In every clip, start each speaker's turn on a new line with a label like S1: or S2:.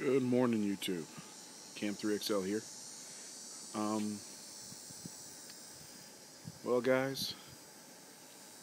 S1: Good morning, YouTube. Cam 3XL here. Well, guys,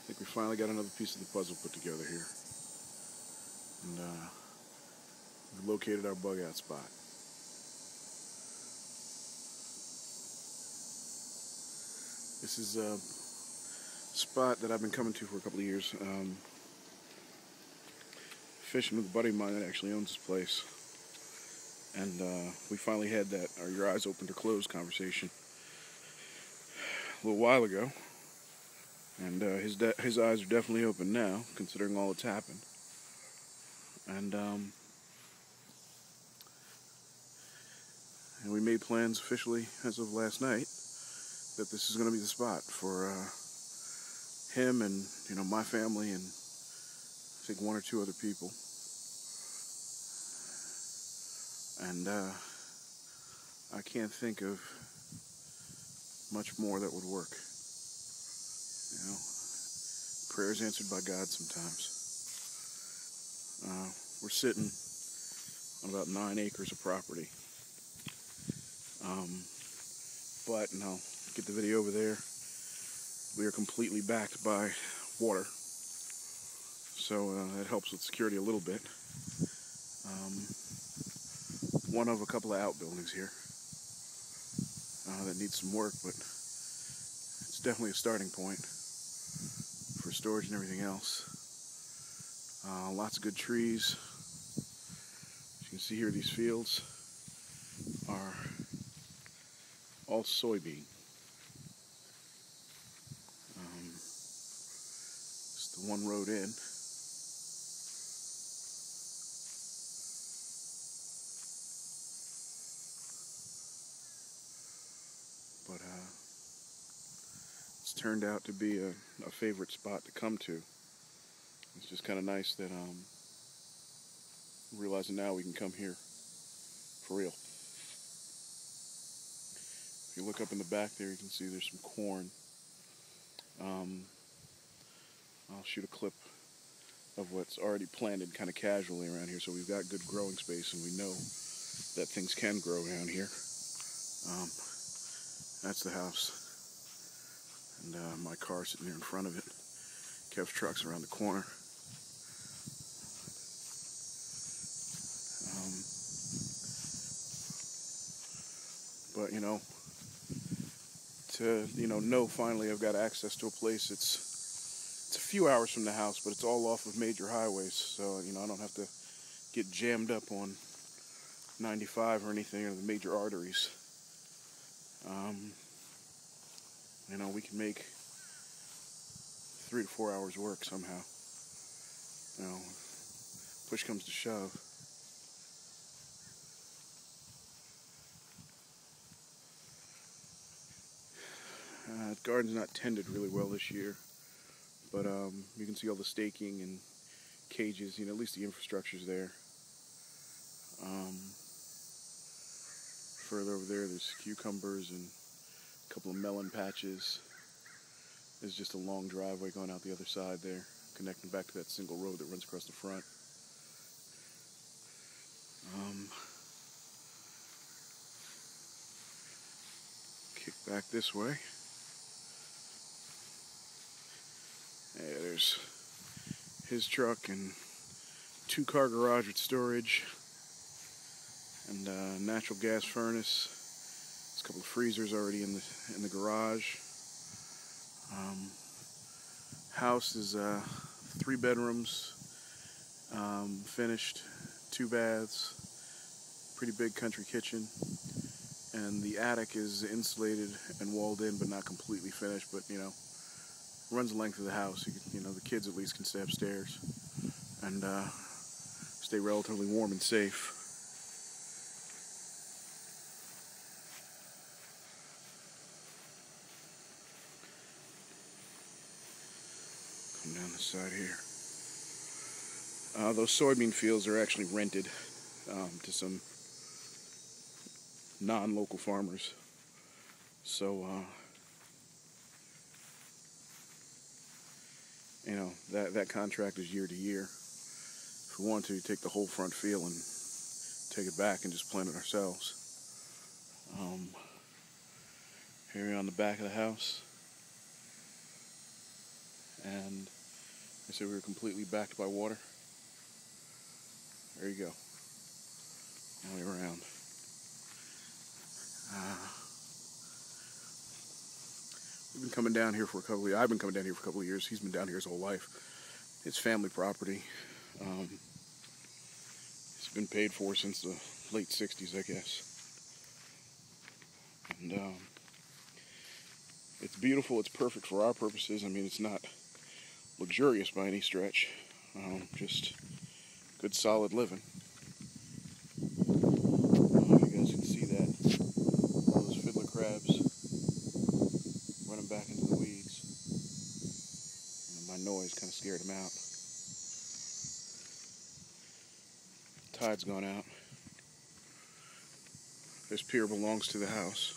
S1: I think we finally got another piece of the puzzle put together here. And we located our bug out spot. This is a spot that I've been coming to for a couple of years. Fishing with a buddy of mine that actually owns this place. And we finally had that your eyes open or closed conversation a little while ago. And his eyes are definitely open now, considering all that's happened. And we made plans officially as of last night that this is going to be the spot for him and my family and I think one or two other people. And I can't think of much more that would work. Prayers answered by God sometimes. We're sitting on about 9 acres of property. But, and I'll get the video over there, we are completely backed by water. So that helps with security a little bit. One of a couple of outbuildings here that needs some work, but it's definitely a starting point for storage and everything else. Lots of good trees. As you can see here, these fields are all soybean. Just the one road in. But it's turned out to be a favorite spot to come to. It's just kind of nice that realizing now we can come here for real. If you look up in the back there, you can see there's some corn. I'll shoot a clip of what's already planted kind of casually around here, so we've got good growing space and we know that things can grow around here. That's the house, and my car sitting there in front of it. Kev's truck's around the corner. But to know finally I've got access to a place. It's a few hours from the house, but it's all off of major highways, so I don't have to get jammed up on 95 or anything, or the major arteries. We can make 3 to 4 hours work somehow. Push comes to shove. The garden's not tended really well this year, but you can see all the staking and cages. At least the infrastructure's there. Further over there, there's cucumbers and a couple of melon patches. There's just a long driveway going out the other side there, connecting back to that single road that runs across the front. Kick back this way. Yeah, there's his truck and 2-car garage with storage and a natural gas furnace. There's a couple of freezers already in the garage. House is 3 bedrooms, finished, 2 baths, pretty big country kitchen, and the attic is insulated and walled in, but not completely finished. But runs the length of the house. The kids at least can stay upstairs and stay relatively warm and safe. Come down the side here. Those soybean fields are actually rented to some non-local farmers. So that contract is year to year. If we want to take the whole front field and take it back and just plant it ourselves. Here we are on the back of the house, and I said we were completely backed by water. There you go. All the way around. We've been coming down here for a couple of years. I've been coming down here for a couple of years. He's been down here his whole life. It's family property. It's been paid for since the late 60s, I guess. And it's beautiful. It's perfect for our purposes. I mean, it's not luxurious by any stretch. Just good, solid living. I don't know if you guys can see that. All those fiddler crabs running back into the weeds. And my noise kind of scared them out. Tide's gone out. This pier belongs to the house.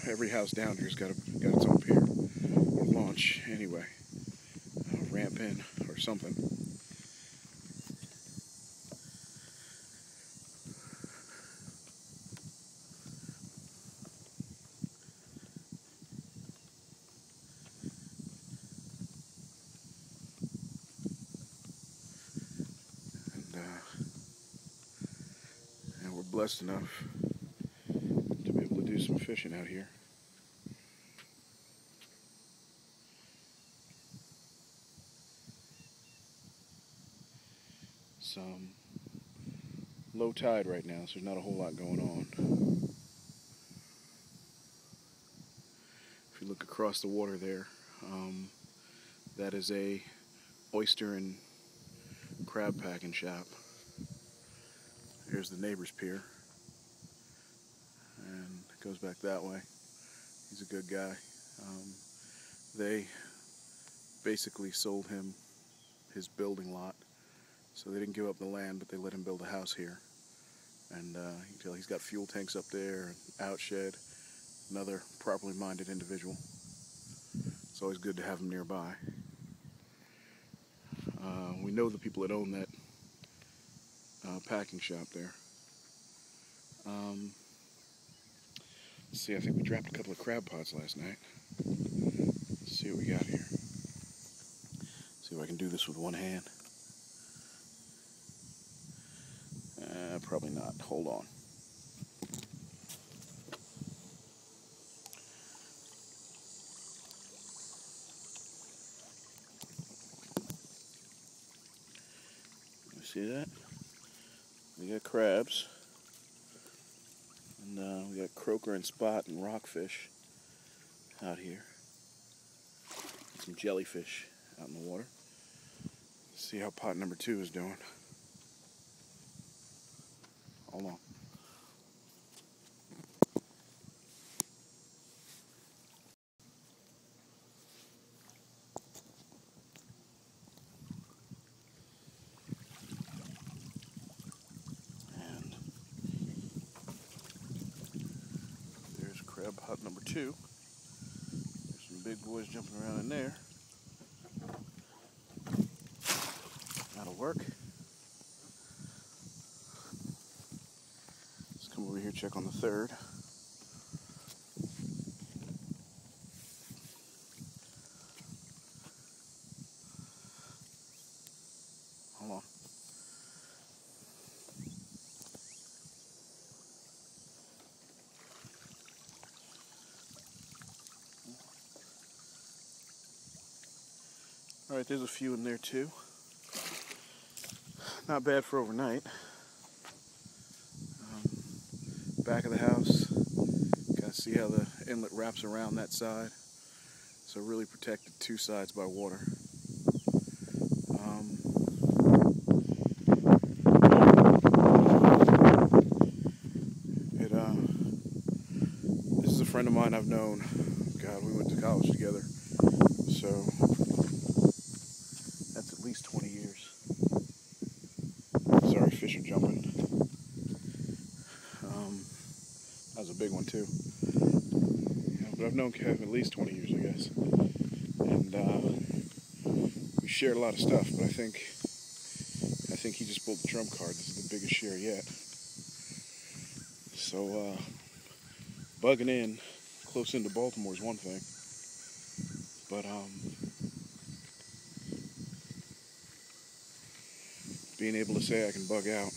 S1: Every house down here's got its own pier or launch anyway, ramp in or something. And we're blessed enough to be able to do some fishing out here. Some low tide right now, so there's not a whole lot going on. If you look across the water there, that is a oyster and crab packing shop. Here's the neighbor's pier, and it goes back that way. He's a good guy. They basically sold him his building lot, so they didn't give up the land, but they let him build a house here. And you can tell he's got fuel tanks up there, an outshed, another properly minded individual. It's always good to have him nearby. We know the people that own that packing shop there. Let's see, I think we dropped a couple of crab pots last night. Let's see what we got here. See if I can do this with one hand. Probably not. Hold on. You see that? We got crabs. And we got croaker and spot and rockfish out here. Some jellyfish out in the water. Let's see how pot number 2 is doing. Hold on. And there's crab pot number 2. There's some big boys jumping around in there. That'll work. Let's come over here, check on the 3rd. Hold on. Alright, there's a few in there too. Not bad for overnight. Back of the house, gotta see how the inlet wraps around that side. So really protected 2 sides by water. This is a friend of mine I've known. God, we went to college together. So that's at least 20 years. Sorry, fish are jumping. That was a big one too. Yeah, but I've known Kevin at least 20 years, I guess. And we shared a lot of stuff, but I think he just pulled the trump card. This is the biggest share yet. So bugging in close into Baltimore is one thing, but being able to say I can bug out.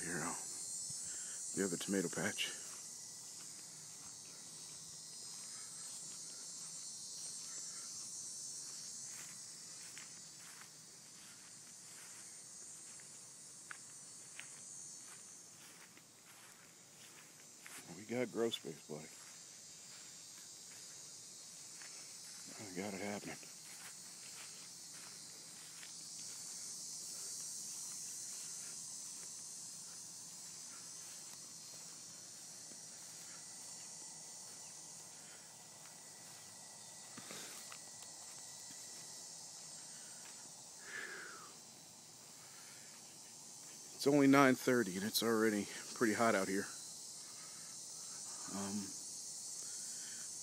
S1: Here, the other tomato patch. We got grow space, buddy. I got it happening. It's only 9:30 and it's already pretty hot out here.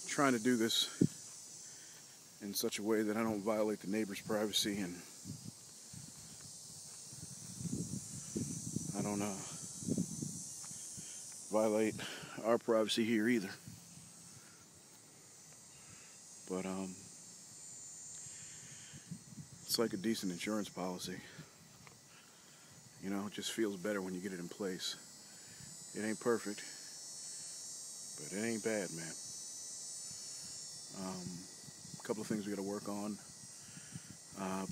S1: Trying to do this in such a way that I don't violate the neighbor's privacy, and I don't violate our privacy here either. But it's like a decent insurance policy. You know, it just feels better when you get it in place. It ain't perfect, but it ain't bad, man. A couple of things we got to work on.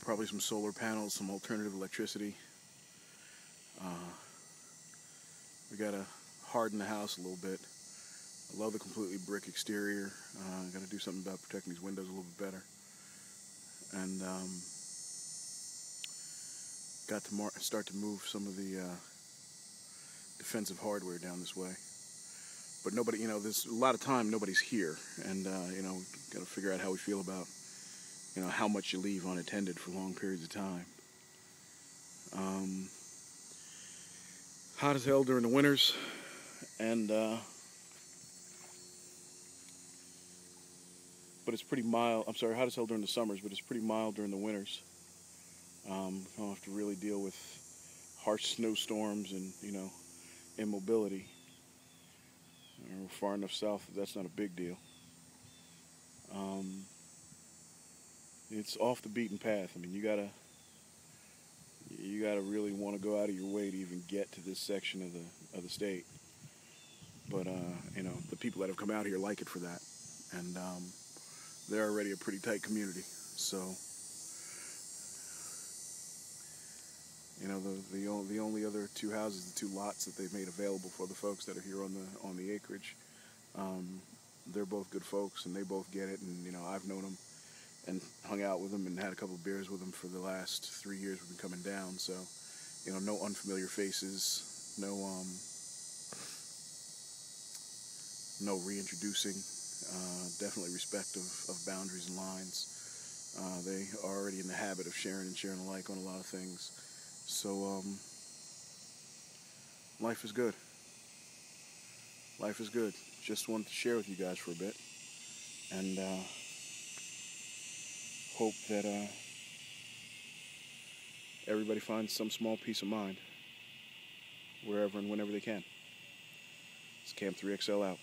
S1: Probably some solar panels, some alternative electricity. We got to harden the house a little bit. I love the completely brick exterior. Got to do something about protecting these windows a little bit better. And got to start to move some of the defensive hardware down this way. But nobody, you know, there's a lot of time nobody's here, and you know, got to figure out how we feel about, you know, how much you leave unattended for long periods of time. Hot as hell during the winters, and but it's pretty mild. I'm sorry, hot as hell during the summers, but it's pretty mild during the winters. Don't have to really deal with harsh snowstorms and, you know, immobility. We're far enough south that that's not a big deal. It's off the beaten path. I mean, you gotta really want to go out of your way to even get to this section of the state. But you know, the people that have come out here like it for that, and they're already a pretty tight community. So, you know, the only other two houses, the two lots that they've made available for the folks that are here on the acreage, they're both good folks and they both get it. And, you know, I've known them and hung out with them and had a couple of beers with them for the last 3 years we've been coming down. So, you know, no unfamiliar faces, no reintroducing. Definitely respect of boundaries and lines. They are already in the habit of sharing alike on a lot of things. So life is good. Life is good. Just wanted to share with you guys for a bit, and hope that everybody finds some small peace of mind wherever and whenever they can. It's Cam 3XL out.